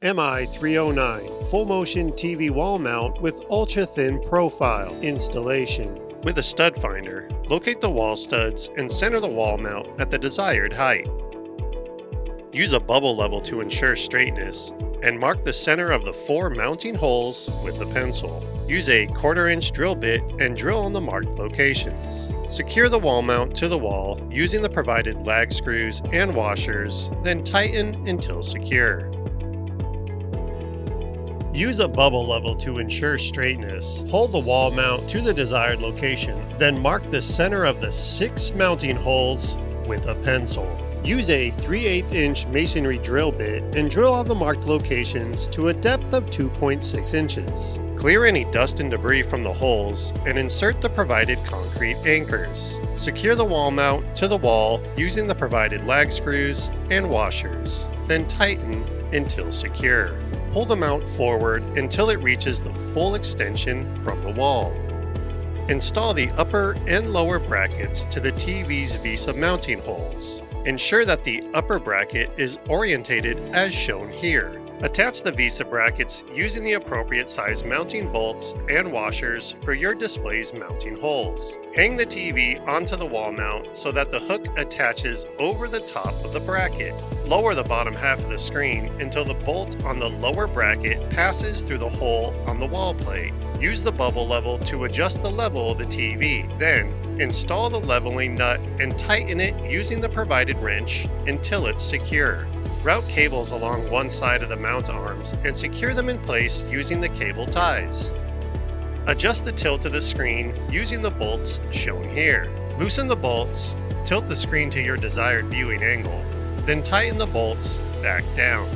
MI-309 full motion TV wall mount with ultra thin profile installation. With a stud finder, locate the wall studs and center the wall mount at the desired height. Use a bubble level to ensure straightness and mark the center of the 4 mounting holes with a pencil. Use a 1/4 inch drill bit and drill on the marked locations. Secure the wall mount to the wall using the provided lag screws and washers, then tighten until secure. Use a bubble level to ensure straightness. Hold the wall mount to the desired location, then mark the center of the 6 mounting holes with a pencil. Use a 3/8 inch masonry drill bit and drill on the marked locations to a depth of 2.6 inches. Clear any dust and debris from the holes and insert the provided concrete anchors. Secure the wall mount to the wall using the provided lag screws and washers, then tighten until secure. Pull the mount forward until it reaches the full extension from the wall. Install the upper and lower brackets to the TV's VESA mounting holes. Ensure that the upper bracket is orientated as shown here. Attach the VESA brackets using the appropriate size mounting bolts and washers for your display's mounting holes. Hang the TV onto the wall mount so that the hook attaches over the top of the bracket. Lower the bottom half of the screen until the bolt on the lower bracket passes through the hole on the wall plate. Use the bubble level to adjust the level of the TV. Then, install the leveling nut and tighten it using the provided wrench until it's secure. Route cables along one side of the mount arms and secure them in place using the cable ties. Adjust the tilt of the screen using the bolts shown here. Loosen the bolts, tilt the screen to your desired viewing angle, then tighten the bolts back down.